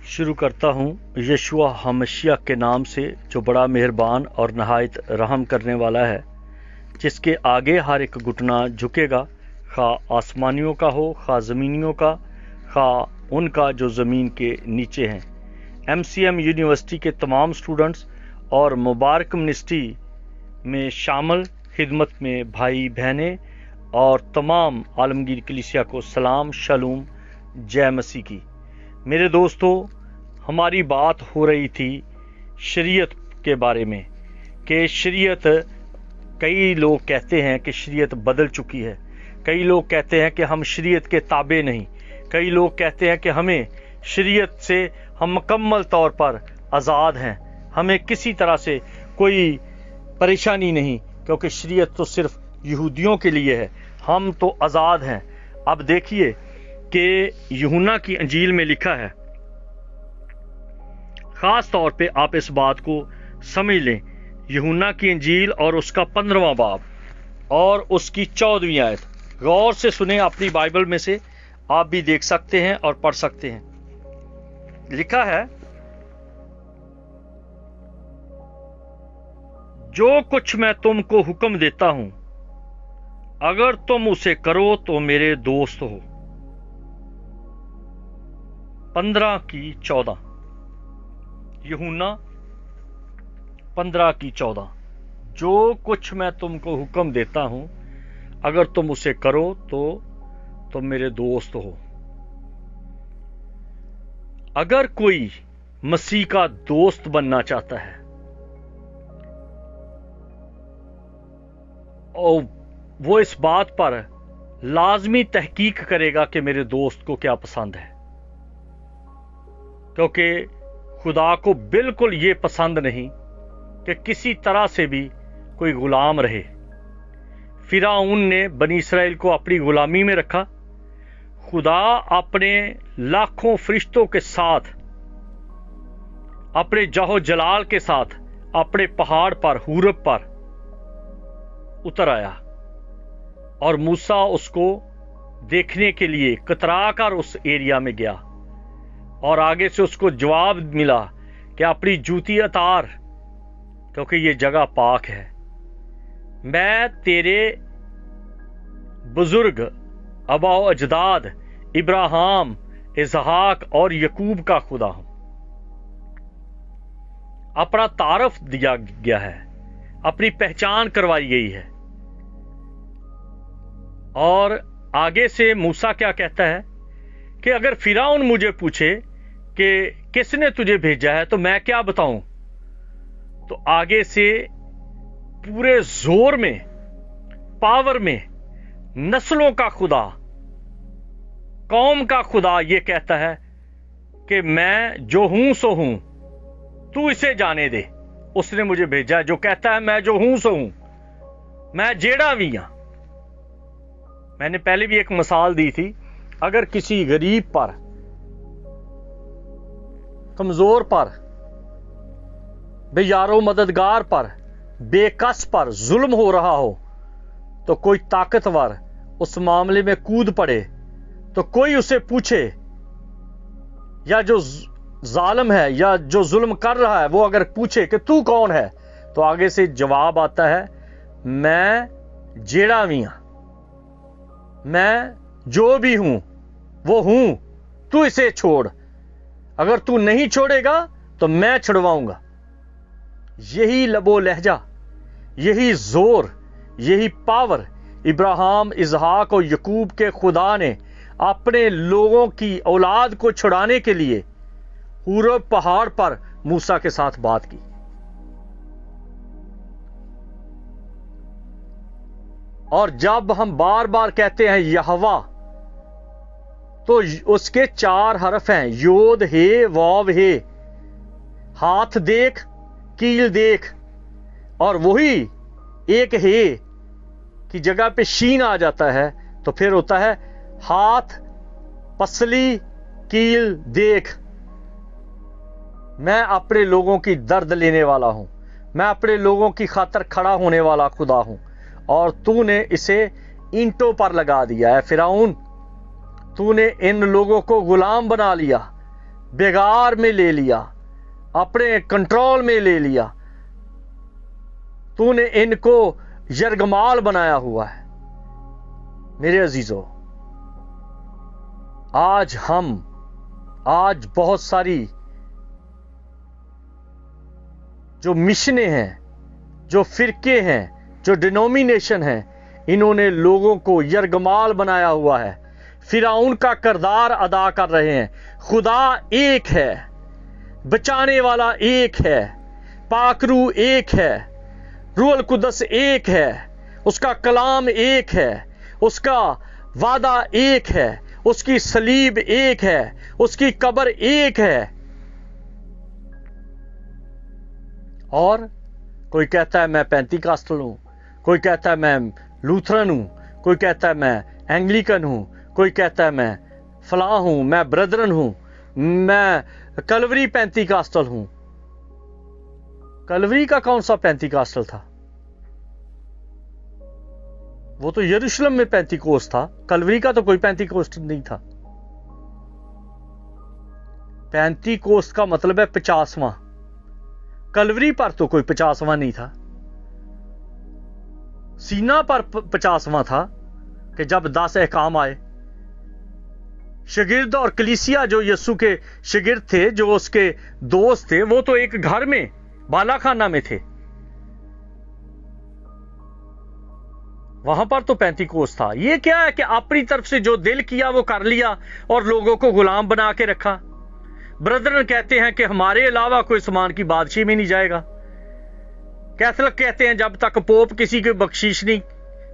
शुरू करता हूँ यशुआ हमशिया के नाम से, जो बड़ा मेहरबान और नहायत रहम करने वाला है, जिसके आगे हर एक घुटना झुकेगा, खा आसमानियों का हो, खा ज़मीनियों का, खा उनका जो ज़मीन के नीचे हैं। MCM यूनिवर्सिटी के तमाम स्टूडेंट्स और मुबारक मिनिस्ट्री में शामिल खिदमत में भाई बहनें और तमाम आलमगीर कलीसिया को सलाम, शलूम, जय मसीह की। मेरे दोस्तों, हमारी बात हो रही थी शरीयत के बारे में कि शरीयत, कई लोग कहते हैं कि शरीयत बदल चुकी है, कई लोग कहते हैं कि हम शरीयत के ताबे नहीं, कई लोग कहते हैं कि हमें शरीयत से हम मुकम्मल तौर पर आज़ाद हैं, हमें किसी तरह से कोई परेशानी नहीं, क्योंकि शरीयत तो सिर्फ यहूदियों के लिए है, हम तो आज़ाद हैं। अब देखिए कि यूहन्ना की इंजील में लिखा है, ख़ास तौर पे आप इस बात को समझ लें, यूहन्ना की इंजील और उसका 15वां बाब और उसकी 14वीं आयत, गौर से सुने, अपनी बाइबल में से आप भी देख सकते हैं और पढ़ सकते हैं। लिखा है, जो कुछ मैं तुमको हुक्म देता हूं, अगर तुम उसे करो तो मेरे दोस्त हो। 15:14, यूहन्ना 15:14, जो कुछ मैं तुमको हुक्म देता हूं, अगर तुम उसे करो तो तुम मेरे दोस्त हो। अगर कोई मसीह का दोस्त बनना चाहता है और वो इस बात पर लाजमी तहकीक करेगा कि मेरे दोस्त को क्या पसंद है, क्योंकि खुदा को बिल्कुल ये पसंद नहीं कि किसी तरह से भी कोई गुलाम रहे। फिरौन ने बनी इसराइल को अपनी गुलामी में रखा। खुदा अपने लाखों फरिश्तों के साथ, अपने जाहो जलाल के साथ अपने पहाड़ पर, हूरब पर उतर आया और मूसा उसको देखने के लिए कतरा कर उस एरिया में गया और आगे से उसको जवाब मिला कि अपनी जूती उतार, क्योंकि ये जगह पाक है। मैं तेरे बुजुर्ग अबा अजदाद इब्राहिम, इसहाक और यकूब का खुदा हूं। अपना तारफ दिया गया है, अपनी पहचान करवाई गई है। और आगे से मूसा क्या कहता है कि अगर फिरौन मुझे पूछे कि किसने तुझे भेजा है तो मैं क्या बताऊं, तो आगे से पूरे जोर में, पावर में, नस्लों का खुदा, कौम का खुदा ये कहता है कि मैं जो हूं सो हूं, तू इसे जाने दे, उसने मुझे भेजा है। जो कहता है मैं जो हूं सो हूं, मैं जेड़ा भी हां। मैंने पहले भी एक मिसाल दी थी, अगर किसी गरीब पर, कमजोर पर, बेयारो मददगार पर, बेकस पर जुल्म हो रहा हो, तो कोई ताकतवर उस मामले में कूद पड़े, तो कोई उसे पूछे, या जो जालिम है या जो जुल्म कर रहा है वो अगर पूछे कि तू कौन है, तो आगे से जवाब आता है, मैं जेड़ा भी हां, मैं जो भी हूं वो हूं, तू इसे छोड़, अगर तू नहीं छोड़ेगा तो मैं छुड़वाऊंगा। यही लबो लहजा, यही जोर, यही पावर इब्राहिम, इसहाक और यकूब के खुदा ने अपने लोगों की औलाद को छुड़ाने के लिए हूरब पहाड़ पर मूसा के साथ बात की। और जब हम बार बार कहते हैं यहवा, तो उसके 4 हरफ हैं, योद, हे, वाव, हे। हाथ देख, कील देख, और वही एक हे की जगह पे शीन आ जाता है, तो फिर होता है हाथ, पसली, कील देख। मैं अपने लोगों की दर्द लेने वाला हूं, मैं अपने लोगों की खातर खड़ा होने वाला खुदा हूं, और तूने इसे ईंटों पर लगा दिया है। फिरौन, तूने इन लोगों को गुलाम बना लिया, बेगार में ले लिया, अपने कंट्रोल में ले लिया। तूने इनको यरगमाल बनाया हुआ है। मेरे अजीजों, आज बहुत सारी जो मिशनें हैं, जो फिरके हैं, जो डिनोमिनेशन हैं, इन्होंने लोगों को यरगमाल बनाया हुआ है, फिरौन का किरदार अदा कर रहे हैं। खुदा एक है, बचाने वाला एक है, पाकरू एक है, रूहुल कुदस एक है, उसका कलाम एक है, उसका वादा एक है, उसकी सलीब एक है, उसकी कब्र एक है। और कोई कहता है मैं पेंटिकॉस्टल हूं, कोई कहता है मैं लूथरन हूं, कोई कहता है मैं एंग्लिकन हूं, कोई कहता है मैं फलां हूं, मैं ब्रदरन हूं, मैं कलवरी पेंटिकॉस्टल हूं। कलवरी का कौन सा पेंटिकॉस्टल था? वो तो यरूशलेम में पेंटिकोस्ट था। कलवरी का तो कोई पेंटिकोस्ट नहीं था। पेंटिकोस्ट का मतलब है 50वां। कलवरी पर तो कोई 50वां नहीं था। सीना पर 50वां था कि जब 10 अहकाम आए। शागिर्द और कलीसिया जो यीशु के शागिर्द थे, जो उसके दोस्त थे, वो तो एक घर में बालाखाना में थे। वहां पर तो पेंटिकोस्ट था। ये क्या है कि अपनी तरफ से जो दिल किया वो कर लिया और लोगों को गुलाम बना के रखा। ब्रदरन कहते हैं कि हमारे अलावा कोई आसमान की बादशाही में नहीं जाएगा। कैथलिक कहते हैं जब तक पोप किसी की बख्शीश नहीं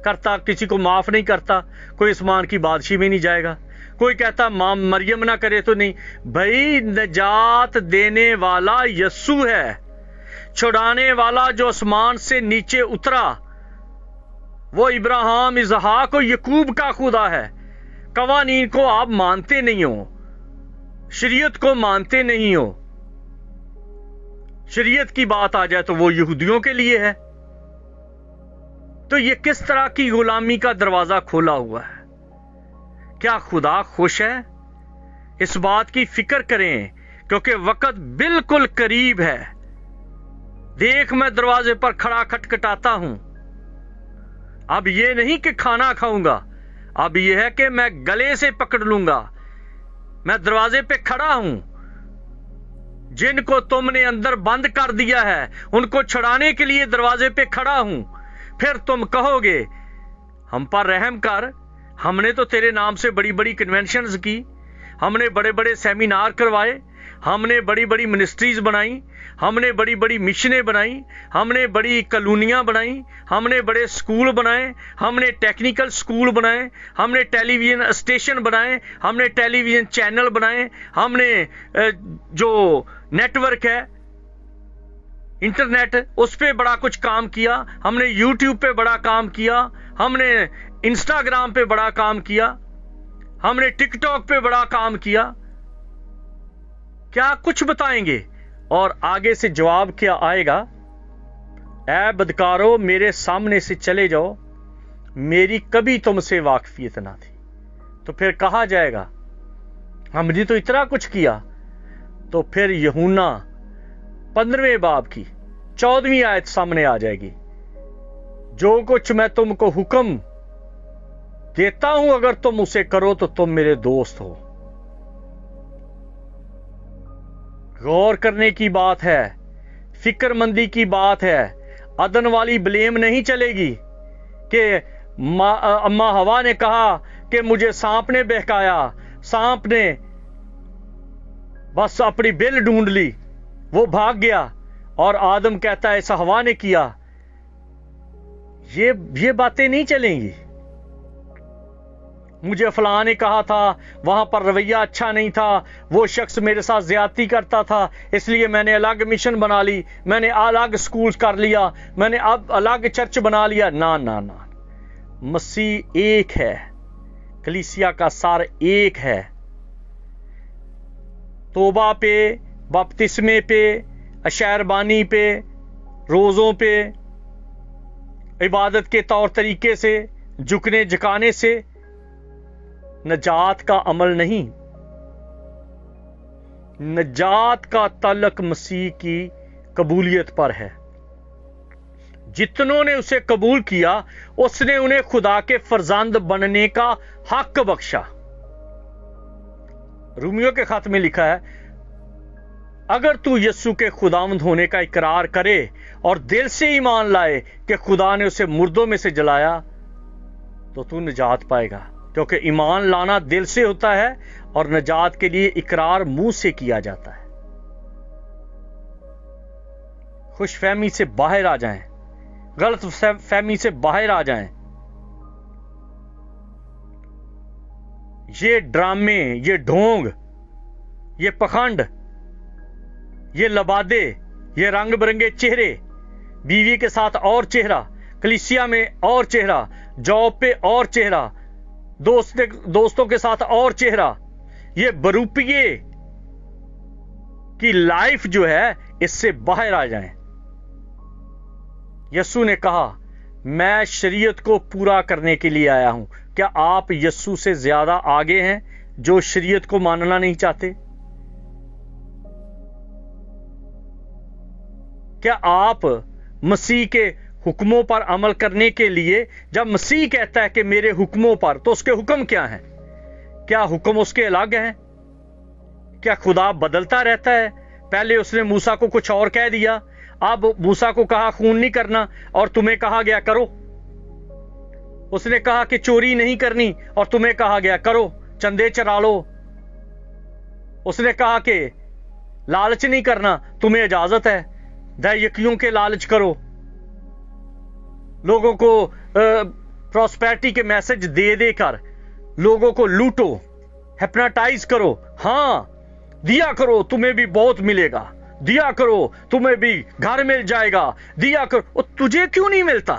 करता, किसी को माफ नहीं करता, कोई आसमान की बादशाही में नहीं जाएगा। कोई कहता मां मरियम ना करे तो नहीं। भाई, नजात देने वाला यस्सु है, छुड़ाने वाला जो आसमान से नीचे उतरा, वो इब्राहिम, इसहाक और यकूब का खुदा है। कवानीन को आप मानते नहीं हो, शरीयत को मानते नहीं हो। शरीयत की बात आ जाए तो वो यहूदियों के लिए है। तो ये किस तरह की गुलामी का दरवाजा खोला हुआ है? क्या खुदा खुश है? इस बात की फिक्र करें, क्योंकि वक्त बिल्कुल करीब है। देख, मैं दरवाजे पर खड़ा खटखटाता हूं। अब ये नहीं कि खाना खाऊंगा, अब यह है कि मैं गले से पकड़ लूंगा। मैं दरवाजे पे खड़ा हूं। जिनको तुमने अंदर बंद कर दिया है, उनको छुड़ाने के लिए दरवाजे पे खड़ा हूं। फिर तुम कहोगे हम पर रहम कर, हमने तो तेरे नाम से बड़ी बड़ी कन्वेंशंस की, हमने बड़े बड़े सेमिनार करवाए, हमने बड़ी बड़ी मिनिस्ट्रीज बनाई, हमने बड़ी बड़ी मिशनें बनाई, हमने बड़ी कॉलोनियां बनाई, हमने बड़े स्कूल बनाए, हमने टेक्निकल स्कूल बनाए, हमने टेलीविजन स्टेशन बनाए, हमने टेलीविजन चैनल बनाए, हमने जो नेटवर्क है इंटरनेट, उस पे बड़ा कुछ काम किया, हमने यूट्यूब पे बड़ा काम किया, हमने इंस्टाग्राम पे बड़ा काम किया, हमने टिकटॉक पे बड़ा काम किया। क्या कुछ बताएंगे? और आगे से जवाब क्या आएगा? ऐ बदकारो, मेरे सामने से चले जाओ, मेरी कभी तुमसे वाकफियत ना थी। तो फिर कहा जाएगा हमने तो इतना कुछ किया। तो फिर यूहन्ना 15वें बाब की 14वीं आयत सामने आ जाएगी। जो कुछ मैं तुमको हुक्म देता हूं, अगर तुम उसे करो तो तुम मेरे दोस्त हो। गौर करने की बात है, फिक्रमंदी की बात है। अदन वाली ब्लेम नहीं चलेगी कि अम्मा हवा ने कहा कि मुझे सांप ने बहकाया, सांप ने बस अपनी बिल ढूंढ ली, वो भाग गया, और आदम कहता है ऐसा हवा ने किया। ये बातें नहीं चलेंगी। मुझे फलां ने कहा था, वहां पर रवैया अच्छा नहीं था, वो शख्स मेरे साथ ज्यादती करता था, इसलिए मैंने अलग मिशन बना ली, मैंने अलग स्कूल कर लिया, मैंने अब अलग चर्च बना लिया। ना ना ना, मसीह एक है, कलीसिया का सार एक है। तोबा पे, बपतिस्मे पे, अशैरबानी पे, रोजों पे, इबादत के तौर तरीके से, झुकने झुकाने से नजात का अमल नहीं। नजात का तल्लक मसीह की कबूलियत पर है। जितनों ने उसे कबूल किया उसने उन्हें खुदा के फरजंद बनने का हक बख्शा। रोमियो के खत में लिखा है, अगर तू यीशु के खुदावंद होने का इकरार करे और दिल से ईमान लाए कि खुदा ने उसे मुर्दों में से जलाया तो तू निजात पाएगा, क्योंकि ईमान लाना दिल से होता है और निजात के लिए इकरार मुंह से किया जाता है। खुशफहमी से बाहर आ जाएं, गलत फहमी से बाहर आ जाएं। ये ड्रामे, ये ढोंग, ये पखंड, ये लबादे, ये रंग बिरंगे चेहरे, बीवी के साथ और चेहरा, कलीसिया में और चेहरा, जॉब पे और चेहरा, दोस्तों के साथ और चेहरा, ये बरूपिये की लाइफ जो है, इससे बाहर आ जाएं। यीशु ने कहा, मैं शरीयत को पूरा करने के लिए आया हूं। क्या आप यीशु से ज्यादा आगे हैं जो शरीयत को मानना नहीं चाहते? क्या आप मसीह के हुक्मों पर अमल करने के लिए, जब मसीह कहता है कि मेरे हुक्मों पर, तो उसके हुक्म क्या हैं? क्या हुक्म उसके अलग हैं? क्या खुदा बदलता रहता है? पहले उसने मूसा को कुछ और कह दिया, अब मूसा को कहा खून नहीं करना और तुम्हें कहा गया करो। उसने कहा कि चोरी नहीं करनी और तुम्हें कहा गया करो, चंदे चरा लो। उसने कहा कि लालच नहीं करना, तुम्हें इजाजत है, दयाकियों के लालच करो, लोगों को प्रॉस्पेरिटी के मैसेज दे देकर लोगों को लूटो, हिप्नोटाइज करो। हां, दिया करो तुम्हें भी बहुत मिलेगा, दिया करो तुम्हें भी घर मिल जाएगा, दिया करो। और तुझे क्यों नहीं मिलता?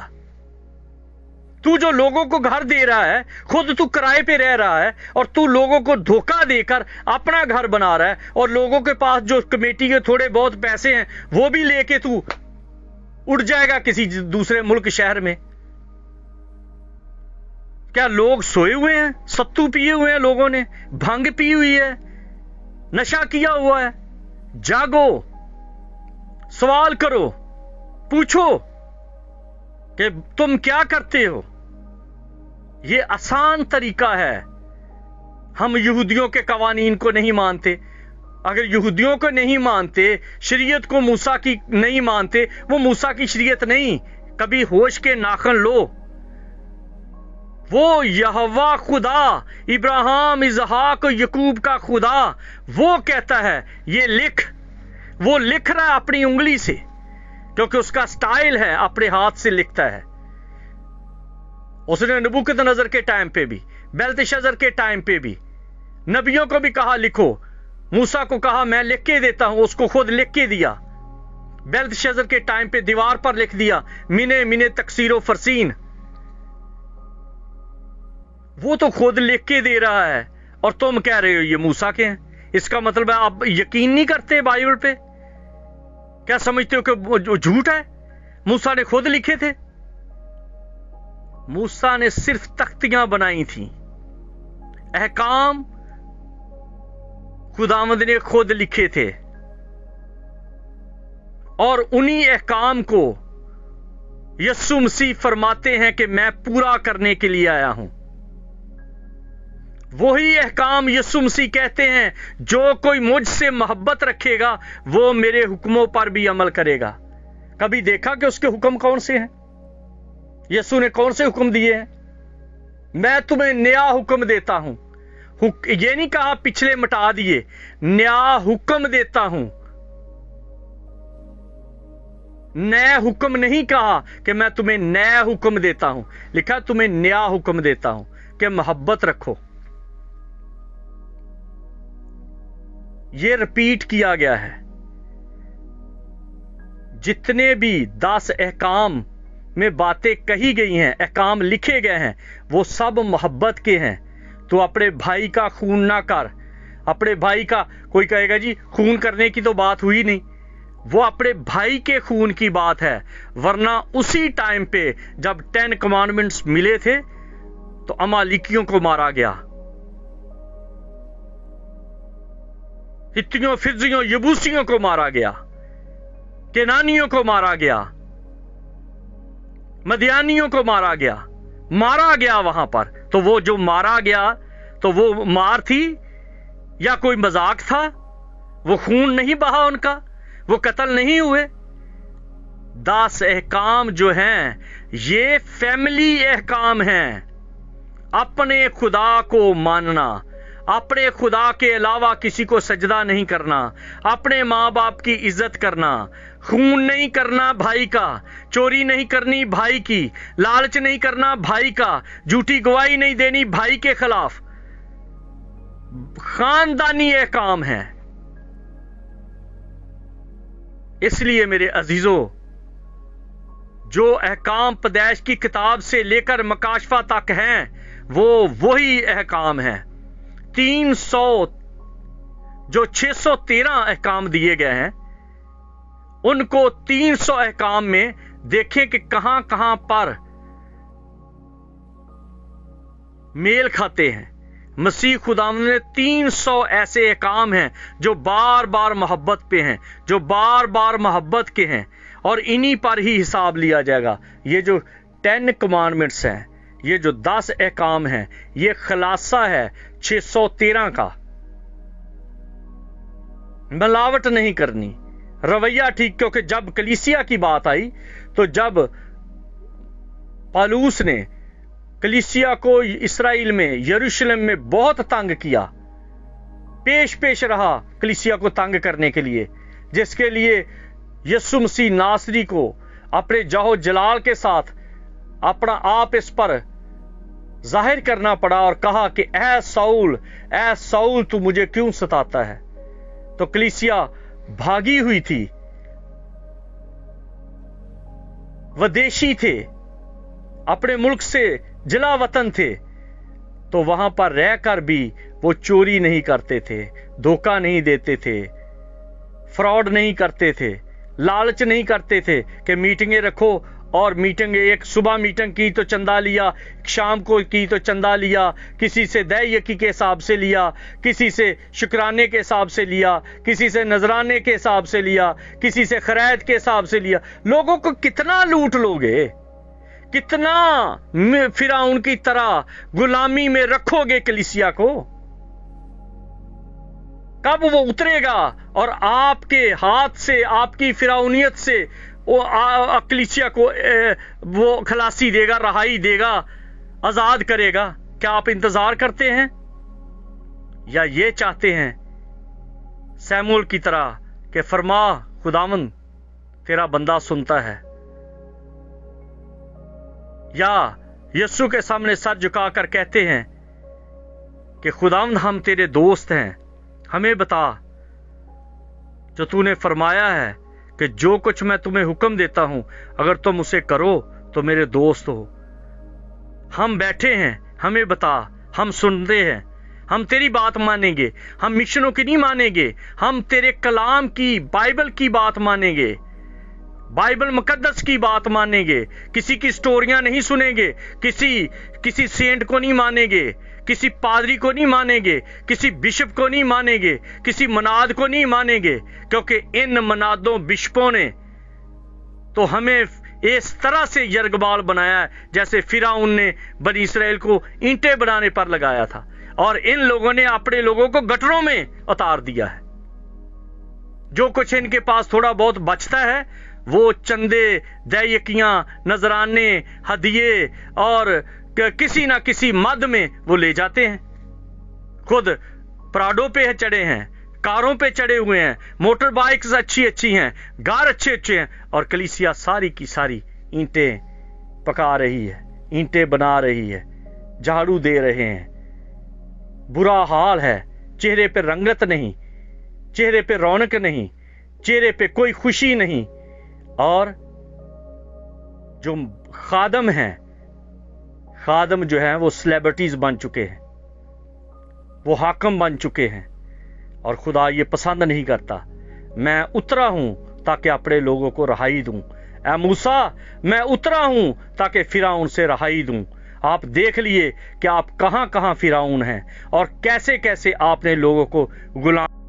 तू जो लोगों को घर दे रहा है, खुद तू किराए पे रह रहा है और तू लोगों को धोखा देकर अपना घर बना रहा है, और लोगों के पास जो कमेटी के थोड़े बहुत पैसे हैं वो भी लेके तू उड़ जाएगा किसी दूसरे मुल्क शहर में। क्या लोग सोए हुए हैं? सत्तू पिए हुए हैं, लोगों ने भांग पी हुई है, नशा किया हुआ है। जागो, सवाल करो, पूछो कि तुम क्या करते हो। यह आसान तरीका है। हम यहूदियों के कवानीन को नहीं मानते। अगर यहूदियों को नहीं मानते, शरीयत को मूसा की नहीं मानते, वो मूसा की शरीयत नहीं। कभी होश के नाखन लो। वो यहोवा खुदा, इब्राहिम, इसहाक, यकूब का खुदा, वो कहता है ये लिख। वो लिख रहा है अपनी उंगली से, क्योंकि उसका स्टाइल है, अपने हाथ से लिखता है। उसने नबूकदनेस्सर के टाइम पे भी, बेल्तशस्सर के टाइम पे भी नबियों को भी कहा लिखो। मूसा को कहा मैं लिख के देता हूं, उसको खुद लिख के दिया। बेल्तशस्सर के टाइम पे दीवार पर लिख दिया, मिने मिने तकसीरो फरसीन। वो तो खुद लिख के दे रहा है और तुम कह रहे हो ये मूसा के हैं। इसका मतलब है आप यकीन नहीं करते बाइबल पे? क्या समझते हो कि झूठ है? मूसा ने खुद लिखे थे। मूसा ने सिर्फ तख्तियां बनाई थी, अहकाम खुदावंद ने खुद लिखे थे, और उन्हीं अहकाम को यीशु मसीह फरमाते हैं कि मैं पूरा करने के लिए आया हूं। वही अहकाम यीशु मसीह कहते हैं, जो कोई मुझसे मोहब्बत रखेगा वो मेरे हुक्मों पर भी अमल करेगा। कभी देखा कि उसके हुक्म कौन से हैं? यीशु ने कौन से हुक्म दिए हैं? मैं तुम्हें नया हुक्म देता हूं। ये नहीं कहा पिछले मिटा दिए, नया हुक्म देता हूं। नया हुक्म नहीं कहा कि मैं तुम्हें नया हुक्म देता हूं, लिखा तुम्हें नया हुक्म देता हूं कि मोहब्बत रखो। ये रिपीट किया गया है। जितने भी 10 अहकाम में बातें कही गई हैं, अहकाम लिखे गए हैं, वो सब मोहब्बत के हैं। तो अपने भाई का खून ना कर। अपने भाई का, कोई कहेगा जी खून करने की तो बात हुई नहीं, वो अपने भाई के खून की बात है। वरना उसी टाइम पे जब 10 कमांडमेंट्स मिले थे तो अमालिकियों को मारा गया। हित्तियों, फिरजियों, यबूसियों को मारा गया, केनानियों को मारा गया, मदियानियों को मारा गया वहां पर। तो वो जो मारा गया, तो वो मार थी या कोई मजाक था? वो खून नहीं बहा उनका, वो कत्ल नहीं हुए। 10 अहकाम जो हैं ये फैमिली अहकाम हैं। अपने खुदा को मानना, अपने खुदा के अलावा किसी को सजदा नहीं करना, अपने माँ बाप की इज्जत करना, खून नहीं करना भाई का, चोरी नहीं करनी भाई की, लालच नहीं करना भाई का, झूठी गवाही नहीं देनी भाई के खिलाफ। खानदानी अहकाम है। इसलिए मेरे अजीजों, जो अहकाम पैदाइश की किताब से लेकर मकाशफा तक हैं वो वही अहकाम हैं। 300 जो 613 अहकाम दिए गए हैं उनको 300 अहकाम में देखें कि कहां कहां पर मेल खाते हैं। मसीह खुदावंद ने 300 ऐसे अहकाम हैं जो बार बार मोहब्बत पे हैं, जो बार बार मोहब्बत के हैं, और इन्हीं पर ही हिसाब लिया जाएगा। ये जो 10 कमांडमेंट्स हैं, ये जो 10 अहकाम हैं, ये खुलासा है 613 का। मिलावट नहीं करनी, रवैया ठीक। क्योंकि जब कलीसिया की बात आई, तो जब पालूस ने कलीसिया को इस्राएल में, यरूशलेम में बहुत तंग किया, पेश रहा कलीसिया को तंग करने के लिए, जिसके लिए यीशु मसीह नासरी को अपने जाहो जलाल के साथ अपना आप इस पर जाहिर करना पड़ा और कहा कि ऐ साउल तू मुझे क्यों सताता है। तो कलीसिया भागी हुई थी, विदेशी थे, अपने मुल्क से जिला वतन थे, तो वहां पर रहकर भी वो चोरी नहीं करते थे, धोखा नहीं देते थे, फ्रॉड नहीं करते थे, लालच नहीं करते थे कि मीटिंगें रखो और मीटिंग, एक सुबह मीटिंग की तो चंदा लिया, शाम को की तो चंदा लिया, किसी से दय यकी के हिसाब से लिया, किसी से शुक्राने के हिसाब से लिया, किसी से नजराने के हिसाब से लिया, किसी से खैरात के हिसाब से लिया। लोगों को कितना लूट लोगे, कितना फिरौन की तरह गुलामी में रखोगे कलीसिया को? कब वो उतरेगा और आपके हाथ से, आपकी फिरौनियत से वो कलीसिया को वो खलासी देगा, रहाई देगा, आजाद करेगा? क्या आप इंतजार करते हैं, या ये चाहते हैं सैमुअल की तरह कि फरमा खुदावंद तेरा बंदा सुनता है, या यीशु के सामने सर झुकाकर कहते हैं कि खुदावंद हम तेरे दोस्त हैं, हमें बता जो तूने फरमाया है कि जो कुछ मैं तुम्हें हुक्म देता हूं अगर तुम उसे करो तो मेरे दोस्त हो। हम बैठे हैं, हमें बता, हम सुनते हैं, हम तेरी बात मानेंगे, हम मिशनों की नहीं मानेंगे, हम तेरे कलाम की, बाइबल की बात मानेंगे, बाइबल मुकद्दस की बात मानेंगे, किसी की स्टोरियां नहीं सुनेंगे, किसी सेंट को नहीं मानेंगे, किसी पादरी को नहीं मानेंगे, किसी बिशप को नहीं मानेंगे, किसी मनाद को नहीं मानेंगे, क्योंकि इन मनादों बिशपों ने तो हमें इस तरह से यरगबाल बनाया है जैसे फिरौन ने बनी इसराइल को ईंटें बनाने पर लगाया था, और इन लोगों ने अपने लोगों को गटरों में उतार दिया है। जो कुछ इनके पास थोड़ा बहुत बचता है वो चंदे, दैयकियां, नजराने, हदिये और किसी ना किसी मद में वो ले जाते हैं। खुद प्राडो पे चढ़े हैं, कारों पे चढ़े हुए हैं, मोटर बाइक्स अच्छी हैं, गार अच्छे हैं, और कलीसिया सारी की सारी ईंटें पका रही है, ईंटें बना रही है, झाड़ू दे रहे हैं। बुरा हाल है, चेहरे पे रंगत नहीं, चेहरे पे रौनक नहीं, चेहरे पे कोई खुशी नहीं। और जो खादम हैं, खादम जो हैं वो सेलिब्रिटीज बन चुके हैं, वो हाकम बन चुके हैं, और खुदा ये पसंद नहीं करता। मैं उतरा हूं ताकि अपने लोगों को रहाई दूं। ऐ मूसा, मैं उतरा हूं ताकि फिरौन से रहाई दूं। आप देख लिए कि आप कहां कहां फिरौन हैं और कैसे कैसे आपने लोगों को गुलाम